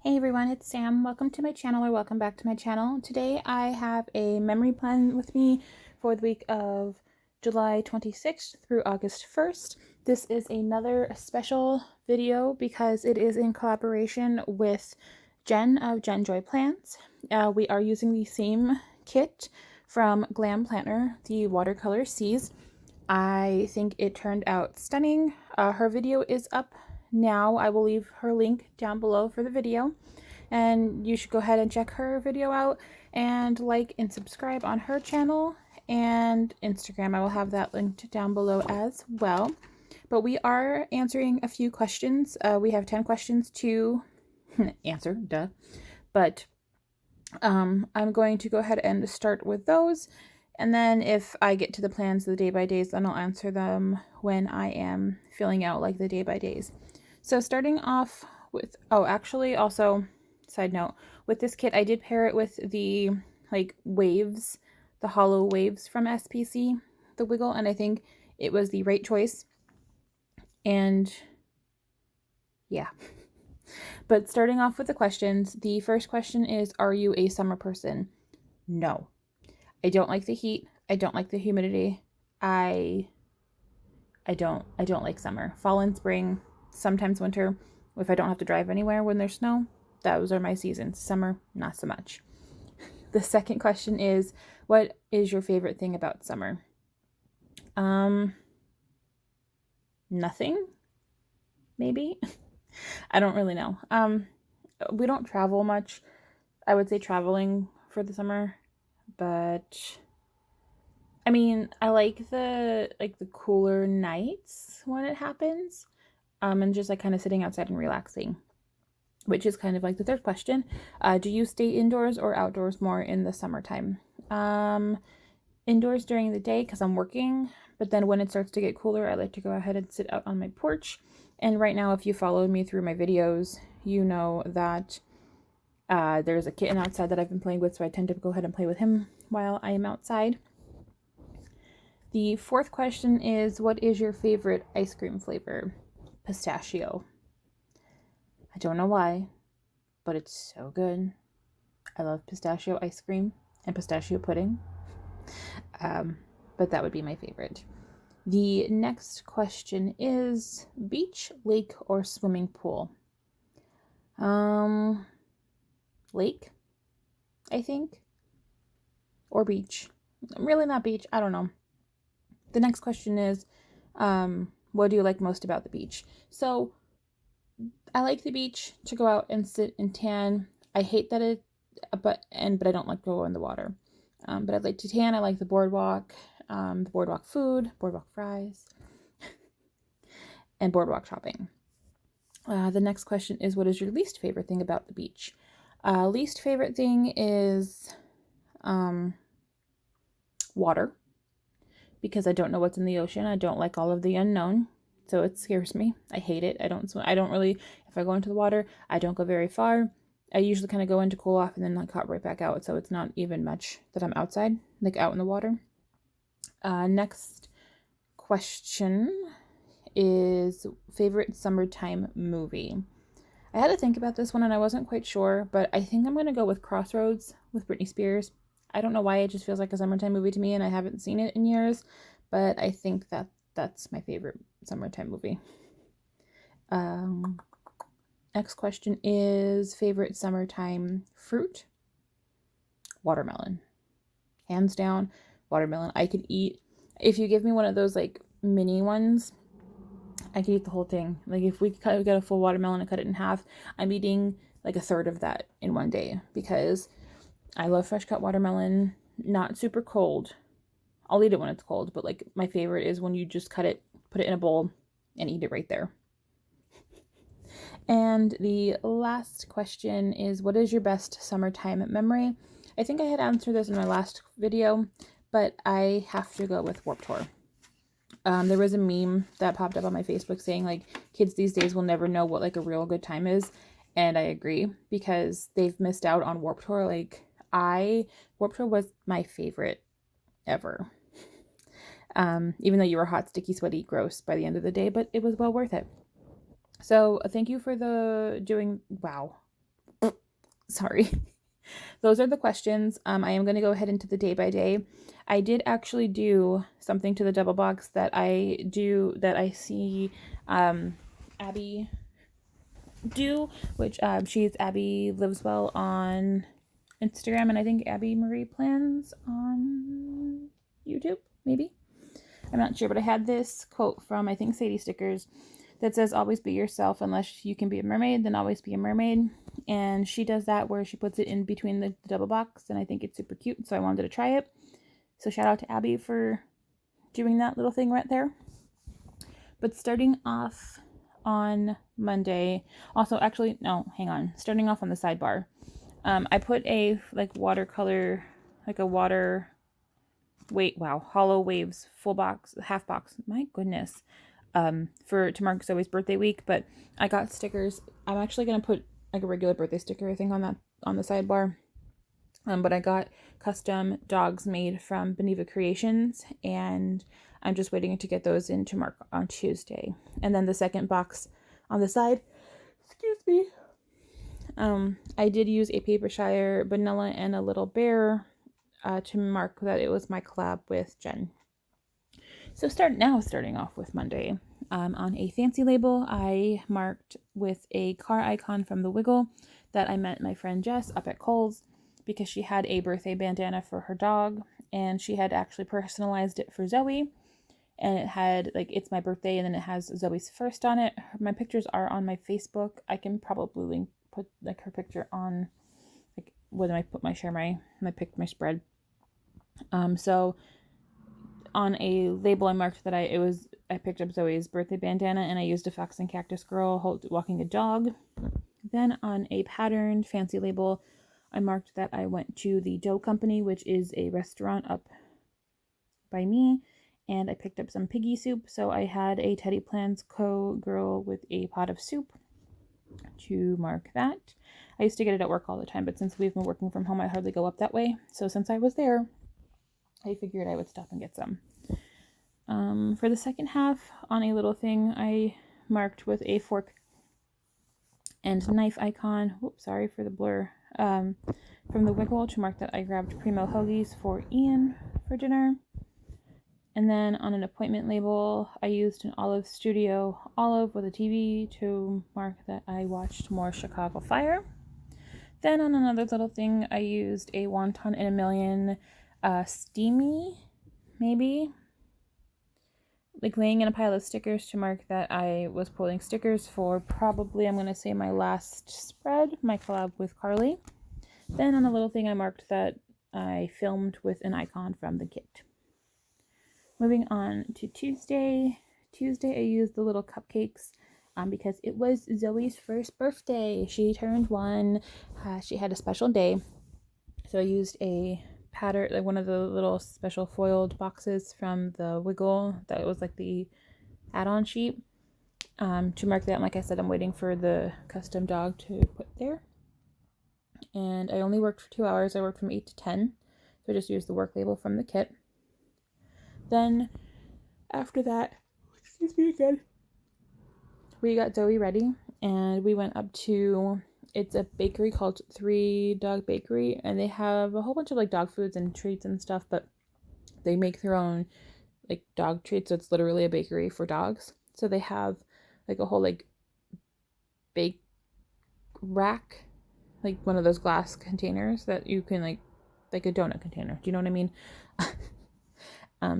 Hey everyone, it's Sam. Welcome to my channel, or welcome back to my channel. Today I have a memory plan with me for the week of July 26th through August 1st. This is another special video because it is in collaboration with Jen of JenJoyPlans. We are using the same kit from Glam Planner, the Watercolor C's. I think it turned out stunning. Her video is up now. I will leave her link down below for the video, and you should go ahead and check her video out and like and subscribe on her channel and Instagram. I will have that linked down below as well. But we are answering a few questions. We have 10 questions to answer, duh. But I'm going to go ahead and start with those. And then if I get to the plans, the day by days, then I'll answer them when I am filling out like the day by days. So starting off with, oh, actually also, side note, with this kit, I did pair it with the like waves, the hollow waves from SPC, the wiggle, and I think it was the right choice. And yeah. But starting off with the questions, the first question is, are you a summer person? No. I don't like the heat. I don't like the humidity. I don't like summer. Fall and spring, sometimes winter. If I don't have to drive anywhere when there's snow, those are my seasons. Summer, not so much. The second question is, what is your favorite thing about summer? Nothing, maybe. I don't really know. We don't travel much. I would say traveling for the summer, but I mean, I like the cooler nights when it happens, and just like kind of sitting outside and relaxing, which is kind of like the third question. Do you stay indoors or outdoors more in the summertime? Indoors during the day because I'm working, but then when it starts to get cooler, I like to go ahead and sit out on my porch. And right now, if you followed me through my videos, you know that there's a kitten outside that I've been playing with, so I tend to go ahead and play with him while I am outside. The fourth question is, what is your favorite ice cream flavor? Pistachio. I don't know why, but it's so good. I love pistachio ice cream and pistachio pudding. But that would be my favorite. The next question is, beach, lake, or swimming pool? Lake, I think. Or beach. Really not beach. I don't know. The next question is, what do you like most about the beach? So I like the beach to go out and sit and tan. I hate that but I don't like to go in the water. But I'd like to tan. I like the boardwalk food, boardwalk fries, and boardwalk shopping. The next question is, what is your least favorite thing about the beach? Least favorite thing is water, because I don't know what's in the ocean. I don't like all of the unknown, so it scares me. I hate it. I don't really, if I go into the water, I don't go very far. I usually kind of go in to cool off and then like hop right back out, so it's not even much that I'm outside, like out in the water. Next question is, favorite summertime movie? I had to think about this one and I wasn't quite sure, but I think I'm going to go with Crossroads with Britney Spears. I don't know why, it just feels like a summertime movie to me, and I haven't seen it in years, but I think that's my favorite summertime movie. Next question is, favorite summertime fruit? Watermelon. Hands down, watermelon. I could eat, if you give me one of those like mini ones, I could eat the whole thing. Like if we get a full watermelon and cut it in half, I'm eating like a third of that in one day, because I love fresh cut watermelon, not super cold. I'll eat it when it's cold, but like my favorite is when you just cut it, put it in a bowl, and eat it right there. And the last question is, what is your best summertime memory? I think I had answered this in my last video, but I have to go with Warped Tour. There was a meme that popped up on my Facebook saying like, kids these days will never know what like a real good time is. And I agree, because they've missed out on Warped Tour. Like Warped Tour was my favorite ever. Even though you were hot, sticky, sweaty, gross by the end of the day, but it was well worth it. So thank you for wow, Sorry. Those are the questions. I am going to go ahead into the day by day. I did actually do something to the double box that I see Abby do, which Abby Lives Well on Instagram, and I think Abby Marie Plans on YouTube, maybe. I'm not sure, but I had this quote from, I think, Sadie Stickers that says, always be yourself. Unless you can be a mermaid, then always be a mermaid. And she does that where she puts it in between the double box, and I think it's super cute, so I wanted to try it. So shout out to Abby for doing that little thing right there. But starting off on Monday, also, actually, no, hang on. Starting off on the sidebar, I put a watercolor, Hollow Waves full box, half box. My goodness. To mark Zoe's birthday week, but I got stickers. I'm actually gonna put like a regular birthday sticker, I think, on the sidebar. But I got custom dogs made from Beneva Creations, and I'm just waiting to get those in to mark on Tuesday. And then the second box on the side, excuse me. I did use a Paper Shire vanilla and a little bear to mark that it was my collab with Jen. So starting off with Monday, on a fancy label, I marked with a car icon from the Wiggle that I met my friend Jess up at Kohl's because she had a birthday bandana for her dog, and she had actually personalized it for Zoe, and it had it's my birthday, and then it has Zoe's first on it. My pictures are on my Facebook. I can probably put her picture on when I put my spread. So on a label, I marked that I picked up Zoe's birthday bandana, and I used a fox and cactus girl walking a dog. Then on a patterned fancy label, I marked that I went to the Dough Company, which is a restaurant up by me, and I picked up some piggy soup. So I had a Teddy Plans Co. girl with a pot of soup to mark that. I used to get it at work all the time, but since we've been working from home, I hardly go up that way. So since I was there, I figured I would stop and get some. For the second half, on a little thing, I marked with a fork and knife icon. Whoops, sorry for the blur. From the Wiggle to mark that I grabbed Primo Hoagies for Ian for dinner. And then on an appointment label, I used an Olive Studio Olive with a TV to mark that I watched more Chicago Fire. Then on another little thing, I used a Wonton in a Million steamy, maybe, laying in a pile of stickers to mark that I was pulling stickers for probably, I'm going to say, my last spread, my collab with Carly. Then on a little thing, I marked that I filmed with an icon from the kit. Moving on to Tuesday. I used the little cupcakes because it was Zoe's first birthday. She turned 1. She had a special day. So I used a pattern, one of the little special foiled boxes from the Wiggle that was the add-on sheet to mark that. And like I said, I'm waiting for the custom dog to put there. And I only worked for 2 hours. I worked from 8 to 10. So I just used the work label from the kit. Then after that, excuse me again, we got Zoe ready and we went up to, it's a bakery called 3 Dog Bakery, and they have a whole bunch of dog foods and treats and stuff, but they make their own dog treats, so it's literally a bakery for dogs. So they have a whole bake rack, one of those glass containers that you can like a donut container. Do you know what I mean?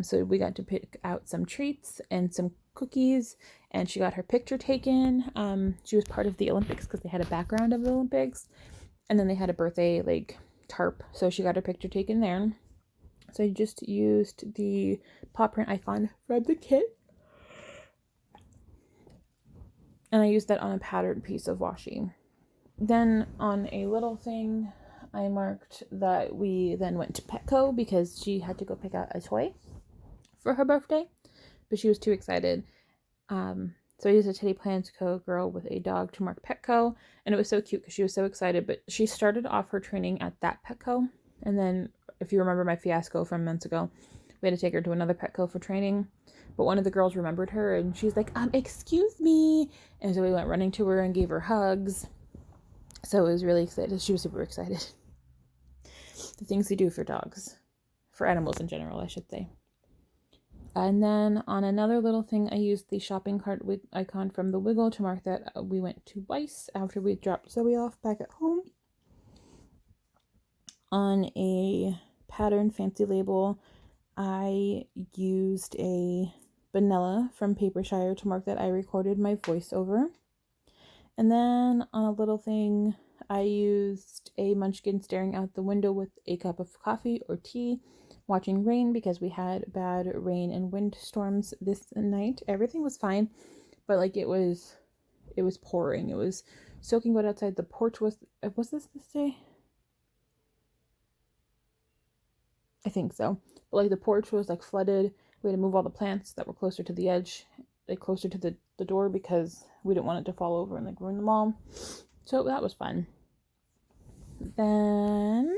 So we got to pick out some treats and some cookies, and she got her picture taken. She was part of the Olympics because they had a background of the Olympics, and then they had a birthday tarp, so she got her picture taken there. So I just used the paw print icon from the kit, and I used that on a patterned piece of washi. Then on a little thing, I marked that we then went to Petco because she had to go pick out a toy for her birthday, but she was too excited. So I used a Teddy Plans Co. girl with a dog to mark Petco, and it was so cute because she was so excited. But she started off her training at that Petco, and then if you remember my fiasco from months ago, we had to take her to another Petco for training. But one of the girls remembered her, and she's like, excuse me, and so we went running to her and gave her hugs. So it was really excited. She was super excited. The things they do for dogs, for animals in general, I should say. And then on another little thing, I used the shopping cart icon from the Wiggle to mark that we went to Weiss after we dropped Zoe off back at home. On a pattern fancy label, I used a vanilla from Papershire to mark that I recorded my voiceover. And then on a little thing, I used a munchkin staring out the window with a cup of coffee or tea, watching rain because we had bad rain and wind storms this night. Everything was fine, but like it was pouring. It was soaking wet outside. The porch was this day? I think so. But like the porch was like flooded. We had to move all the plants that were closer to the edge, like closer to the door, because we didn't want it to fall over and like ruin them all. So that was fun. Then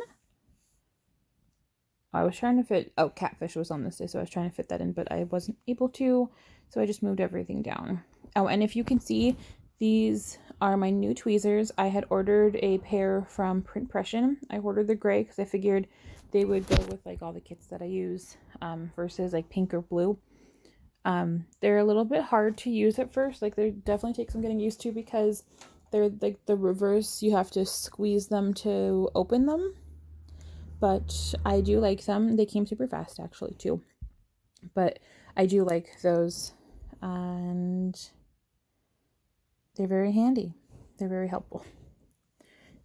I was trying to fit, catfish was on this day, so I was trying to fit that in, but I wasn't able to, so I just moved everything down. Oh, and if you can see, these are my new tweezers. I had ordered a pair from Printpression. I ordered the gray because I figured they would go with like all the kits that I use, versus like pink or blue. They're a little bit hard to use at first. Like they definitely take some getting used to because they're like the reverse. You have to squeeze them to open them. But I do like them. They came super fast actually too. But I do like those, and they're very handy. They're very helpful.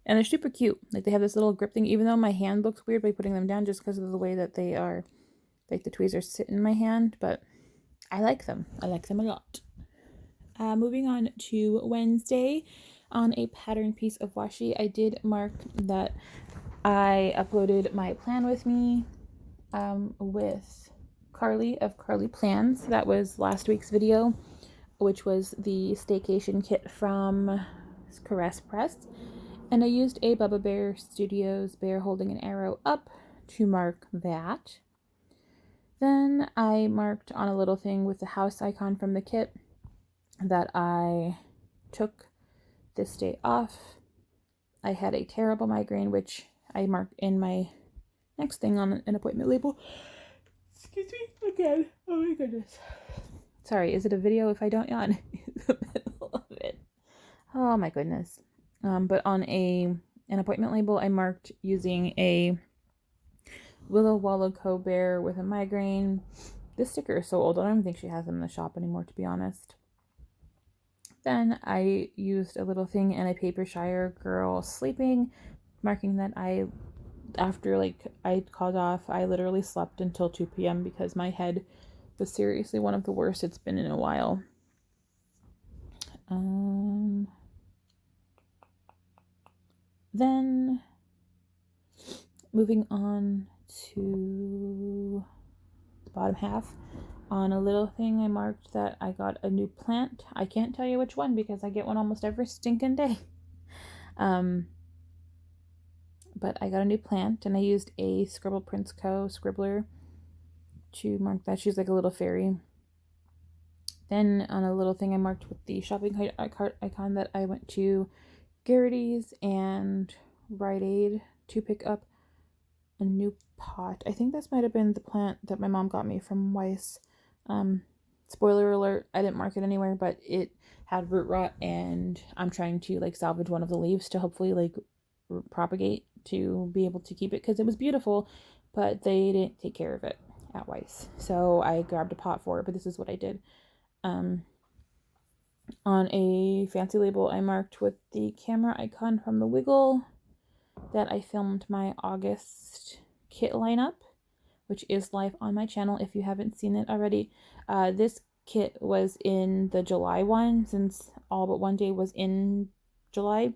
And they're super cute. Like they have this little grip thing, even though my hand looks weird by putting them down just because of the way that they are, like the tweezers sit in my hand, but I like them. I like them a lot. Moving on to Wednesday, on a pattern piece of washi, I did mark that I uploaded my plan with me with Carly of Carly Plans. That was last week's video, which was the staycation kit from Caress Press. And I used a Bubba Bear Studios bear holding an arrow up to mark that. Then I marked on a little thing with the house icon from the kit that I took this day off. I had a terrible migraine, which I marked in my next thing on an appointment label. Excuse me again. Oh my goodness. Sorry, is it a video if I don't yawn in the middle of it? Oh my goodness. But on an appointment label, I marked using a Willow Wallow Co. bear with a migraine. This sticker is so old, I don't even think she has them in the shop anymore, to be honest. Then I used a little thing and a Papershire girl sleeping, marking that after like I called off, I literally slept until 2 p.m. because my head was seriously one of the worst it's been in a while. Then moving on to the bottom half, on a little thing I marked that I got a new plant. I can't tell you which one because I get one almost every stinking day. But I got a new plant, and I used a Scribble Prince Co. scribbler to mark that. She's like a little fairy. Then on a little thing I marked with the shopping cart icon that I went to Garrity's and Rite Aid to pick up a new pot. I think this might have been the plant that my mom got me from Weiss. Spoiler alert, I didn't mark it anywhere, but it had root rot, and I'm trying to like salvage one of the leaves to hopefully like propagate to be able to keep it because it was beautiful, but they didn't take care of it at Weiss. So I grabbed a pot for it, but this is what I did. On a fancy label, I marked with the camera icon from the Wiggle that I filmed my August kit lineup, which is live on my channel if you haven't seen it already. This kit was in the July one, since all but one day was in July.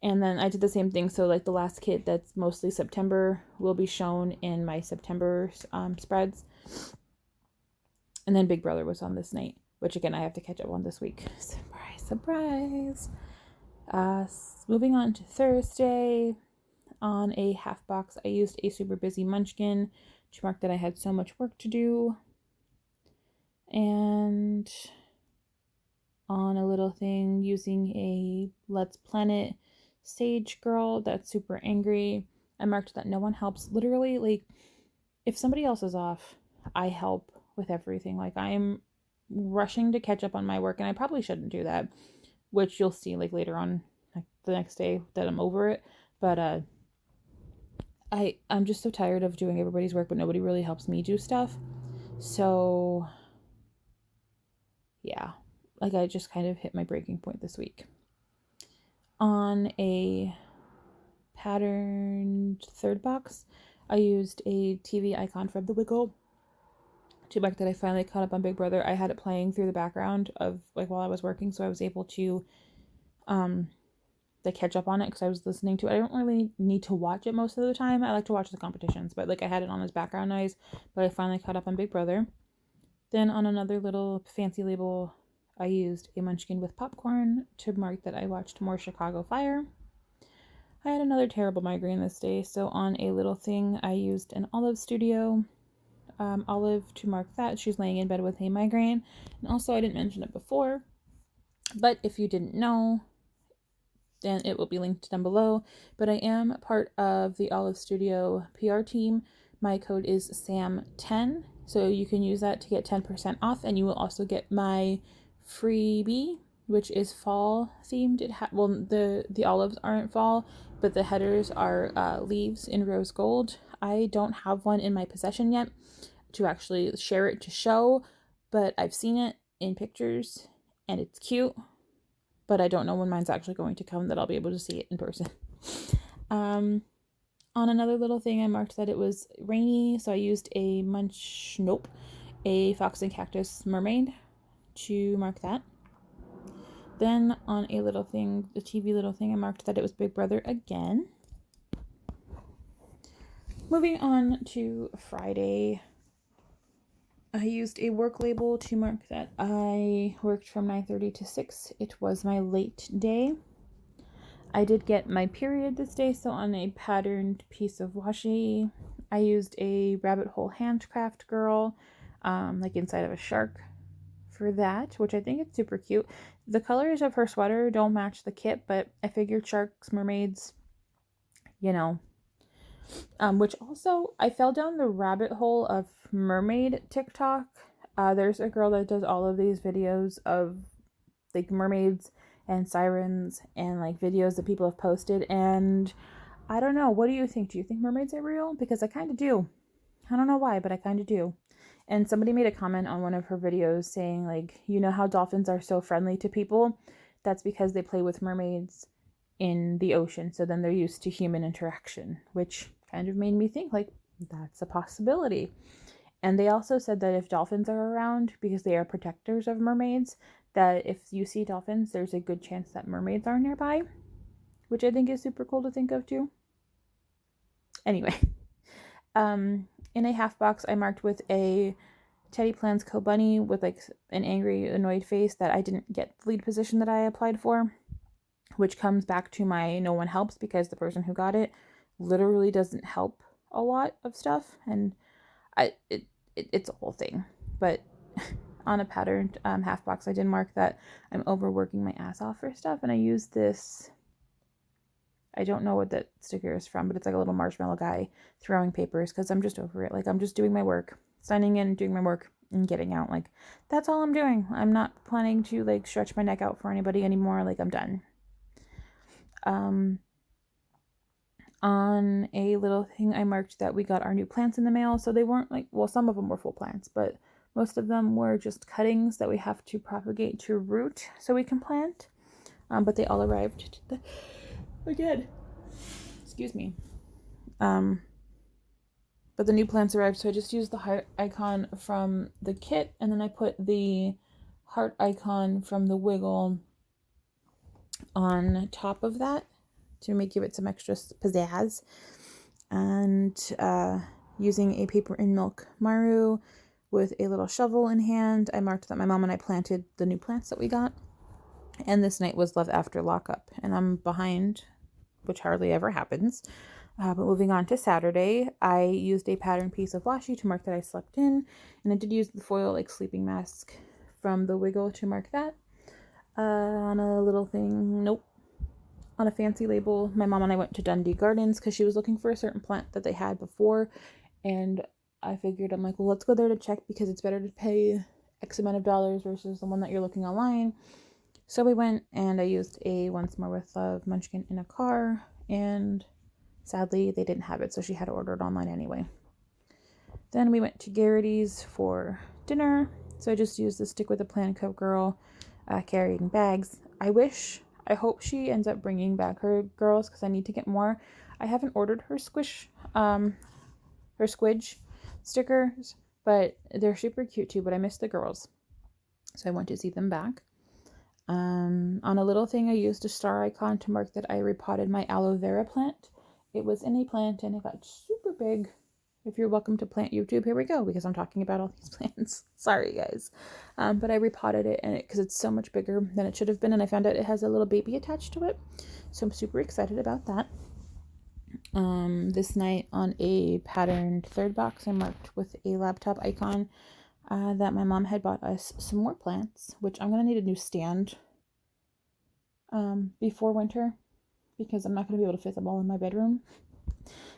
And then I did the same thing, so like the last kit that's mostly September will be shown in my September spreads. And then Big Brother was on this night, which again I have to catch up on this week. Surprise, surprise. Moving on to Thursday, on a half box I used a Super Busy Munchkin to mark that I had so much work to do. And on a little thing using a Let's Planet sage girl that's super angry. I marked that no one helps. Literally, like, if somebody else is off, I help with everything. Like, I'm rushing to catch up on my work, and I probably shouldn't do that, which you'll see, like, later on, like, the next day that I'm over it. But I'm just so tired of doing everybody's work, but nobody really helps me do stuff. So yeah, like, I just kind of hit my breaking point this week. On a patterned third box, I used a TV icon from the Wiggle to mark that I finally caught up on Big Brother. I had it playing through the background of, like, while I was working, so I was able to like, catch up on it because I was listening to it. I don't really need to watch it most of the time. I like to watch the competitions, but, like, I had it on as background noise. But I finally caught up on Big Brother. Then on another little fancy label, I used a munchkin with popcorn to mark that I watched more Chicago Fire. I had another terrible migraine this day, so on a little thing, I used an Olive Studio Olive to mark that. She's laying in bed with a migraine. And also, I didn't mention it before, but if you didn't know, then it will be linked down below. But I am part of the Olive Studio PR team. My code is SAM10, so you can use that to get 10% off, and you will also get my freebie, which is fall themed. Well, the olives aren't fall, but the headers are leaves in rose gold. I don't have one in my possession yet to actually share it to show, but I've seen it in pictures and it's cute, but I don't know when mine's actually going to come that I'll be able to see it in person. On another little thing, I marked that it was rainy, so I used a Fox and Cactus Mermaid to mark that. Then on a little thing, the TV little thing, I marked that it was Big Brother again. Moving on to Friday, I used a work label to mark that I worked from 9:30 to 6. It was my late day. I did get my period this day, so on a patterned piece of washi, I used a rabbit hole handcraft girl, like inside of a shark for that, which I think is super cute. The colors of her sweater don't match the kit, but I figured sharks, mermaids, you know. Which also, I fell down the rabbit hole of mermaid TikTok. There's a girl that does all of these videos of, like, mermaids and sirens and, like, videos that people have posted, and I don't know, what do you think? Do you think mermaids are real? Because I kind of do. I don't know why, but I kind of do. And somebody made a comment on one of her videos saying, like, you know how dolphins are so friendly to people? That's because they play with mermaids in the ocean, so then they're used to human interaction, which kind of made me think, like, that's a possibility. And they also said that if dolphins are around, because they are protectors of mermaids, that if you see dolphins, there's a good chance that mermaids are nearby, which I think is super cool to think of too. Anyway, in a half box, I marked with a Teddy Plans Co Bunny with, like, an angry, annoyed face that I didn't get the lead position that I applied for, which comes back to my no one helps, because the person who got it literally doesn't help a lot of stuff, and it's a whole thing. But on a patterned half box, I did mark that I'm overworking my ass off for stuff, and I used this, I don't know what that sticker is from, but it's like a little marshmallow guy throwing papers, because I'm just over it. Like, I'm just doing my work, signing in, doing my work, and getting out. Like, that's all I'm doing. I'm not planning to, like, stretch my neck out for anybody anymore. Like, I'm done. On a little thing, I marked that we got our new plants in the mail. So they weren't, like, well, some of them were full plants, but most of them were just cuttings that we have to propagate to root so we can plant. But they all arrived again. Excuse me. But the new plants arrived, so I just used the heart icon from the kit, and then I put the heart icon from the Wiggle on top of that to give it some extra pizzazz. And using a paper and milk Maru with a little shovel in hand, I marked that my mom and I planted the new plants that we got. And this night was love after lockup, and I'm behind, which hardly ever happens. But moving on to Saturday, I used a pattern piece of washi to mark that I slept in, and I did use the foil, like, sleeping mask from the Wiggle to mark that. On a little thing, nope. on a fancy label. My mom and I went to Dundee Gardens because she was looking for a certain plant that they had before, and I figured, I'm like, well, let's go there to check because it's better to pay X amount of dollars versus the one that you're looking online. So we went, and I used a Once More with Love munchkin in a car, and sadly they didn't have it, so she had to order it online anyway. Then we went to Garrity's for dinner, so I just used the Stick with a Plan Co girl carrying bags. I hope she ends up bringing back her girls because I need to get more. I haven't ordered her her squidge stickers, but they're super cute too, but I miss the girls, so I want to see them back. On a little thing, I used a star icon to mark that I repotted my aloe vera plant. It was in a plant and it got super big. If you're welcome to Plant YouTube, here we go, because I'm talking about all these plants. Sorry, guys. But I repotted it, and because it's so much bigger than it should have been, and I found out it has a little baby attached to it. So I'm super excited about that. This night on a patterned third box, I marked with a laptop icon that my mom had bought us some more plants, which I'm going to need a new stand before winter, because I'm not going to be able to fit them all in my bedroom.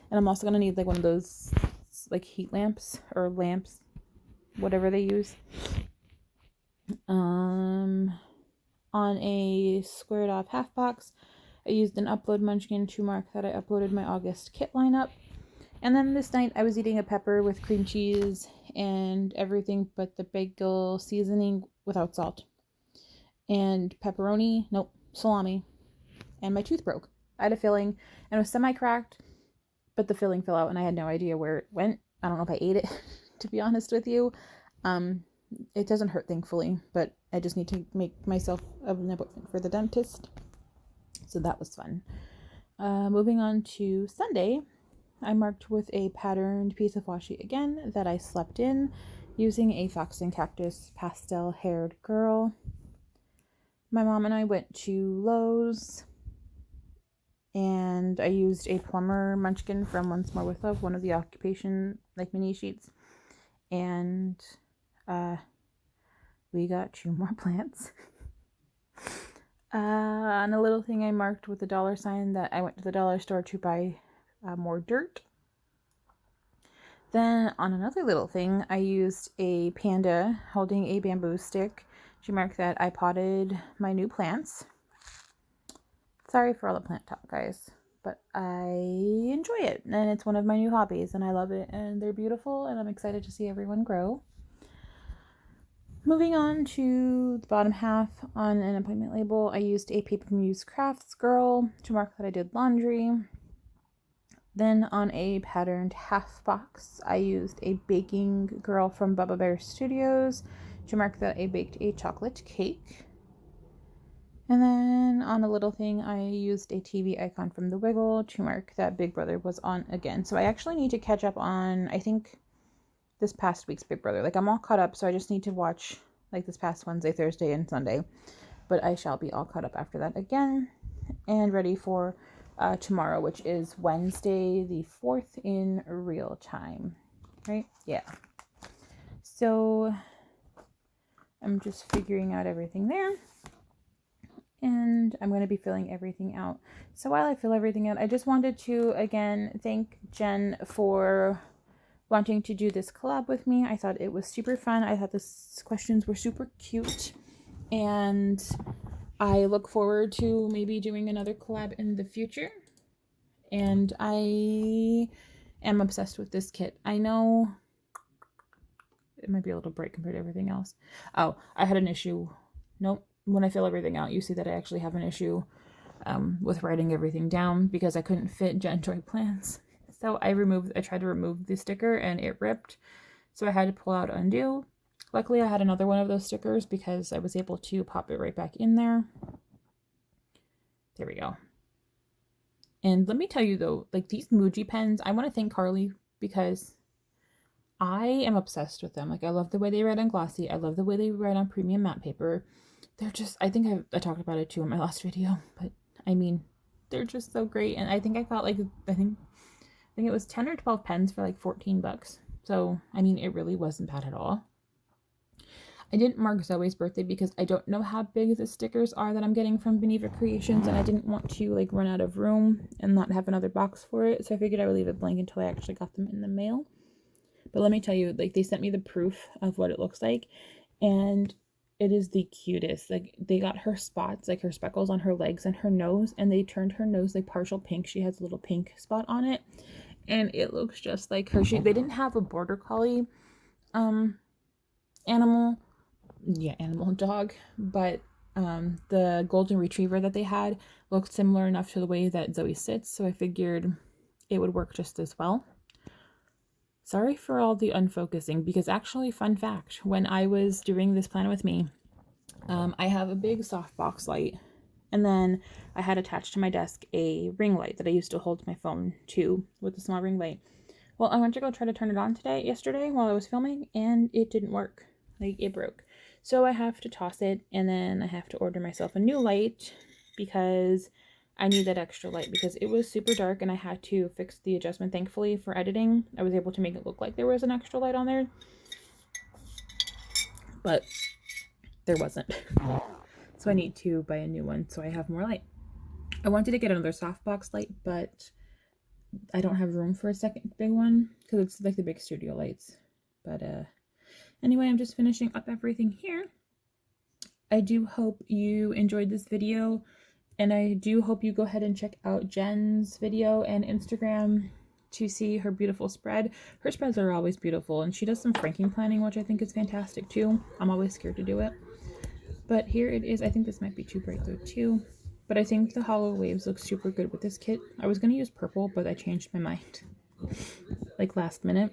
And I'm also going to need like one of those like heat lamps or lamps, whatever they use. On a squared off half box, I used an upload munchkin to mark that I uploaded my August kit lineup. And then this night I was eating a pepper with cream cheese and everything but the bagel seasoning without salt. And pepperoni, nope, salami. And my tooth broke. I had a filling and it was semi-cracked, but the filling fell out and I had no idea where it went. I don't know if I ate it, to be honest with you. It doesn't hurt, thankfully, but I just need to make myself an appointment for the dentist. So that was fun. Moving on to Sunday, I marked with a patterned piece of washi again that I slept in using a Fox and Cactus pastel haired girl. My mom and I went to Lowe's, and I used a plumber munchkin from Once More with Love, one of the occupation like mini sheets, and we got 2 more plants. On a little thing I marked with a $sign that I went to the dollar store to buy more dirt. Then on another little thing, I used a panda holding a bamboo stick to mark that I potted my new plants. Sorry for all the plant talk, guys, but I enjoy it, and it's one of my new hobbies, and I love it, and they're beautiful, and I'm excited to see everyone grow. Moving on to the bottom half on an appointment label, I used a Paper Muse Crafts girl to mark that I did laundry. Then on a patterned half box, I used a baking girl from Bubba Bear Studios to mark that I baked a chocolate cake. And then on a little thing, I used a TV icon from The Wiggle to mark that Big Brother was on again. So I actually need to catch up on, I think, this past week's Big Brother. Like, I'm all caught up, so I just need to watch, like, this past Wednesday, Thursday, and Sunday. But I shall be all caught up after that again, and ready for tomorrow, which is Wednesday the 4th in real time. Right? Yeah. So I'm just figuring out everything there. And I'm going to be filling everything out. So while I fill everything out, I just wanted to, again, thank Jen for wanting to do this collab with me. I thought it was super fun. I thought the questions were super cute. And I look forward to maybe doing another collab in the future. And I am obsessed with this kit. I know it might be a little bright compared to everything else. Oh, I had an issue. Nope. When I fill everything out, you see that I actually have an issue with writing everything down because I couldn't fit JenJoyPlans. So I tried to remove the sticker and it ripped. So I had to pull out undo. Luckily, I had another one of those stickers because I was able to pop it right back in there. There we go. And let me tell you though, like these Muji pens, I want to thank Carly because I am obsessed with them. Like, I love the way they write on glossy. I love the way they write on premium matte paper. They're just, I think I talked about it too in my last video, but I mean, they're just so great. And I think I got like, I think it was 10 or 12 pens for like $14. So, I mean, it really wasn't bad at all. I didn't mark Zoe's birthday because I don't know how big the stickers are that I'm getting from Beneva Creations, and I didn't want to like run out of room and not have another box for it, so I figured I would leave it blank until I actually got them in the mail. But let me tell you, like, they sent me the proof of what it looks like, and it is the cutest. Like, they got her spots, like her speckles on her legs and her nose, and they turned her nose like partial pink. She has a little pink spot on it, and it looks just like her. They didn't have a border collie animal dog, but the golden retriever that they had looked similar enough to the way that Zoe sits, so I figured it would work just as well. Sorry for all the unfocusing, because actually, fun fact, when I was doing this plan with me, I have a big softbox light, and then I had attached to my desk a ring light that I used to hold my phone to with a small ring light. Well, I went to go try to turn it on yesterday while I was filming, and it didn't work. Like, it broke. So I have to toss it, and then I have to order myself a new light because I need that extra light, because it was super dark and I had to fix the adjustment. Thankfully, for editing, I was able to make it look like there was an extra light on there, but there wasn't. So I need to buy a new one so I have more light. I wanted to get another softbox light, but I don't have room for a second big one because it's like the big studio lights. But anyway, I'm just finishing up everything here. I do hope you enjoyed this video, and I do hope you go ahead and check out Jen's video and Instagram to see her beautiful spread. Her spreads are always beautiful, and she does some franking planning, which I think is fantastic too. I'm always scared to do it. But here it is. I think this might be too bright though too. But I think the hollow waves look super good with this kit. I was going to use purple, but I changed my mind like last minute.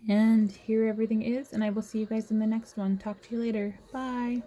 And here everything is, and I will see you guys in the next one. Talk to you later. Bye.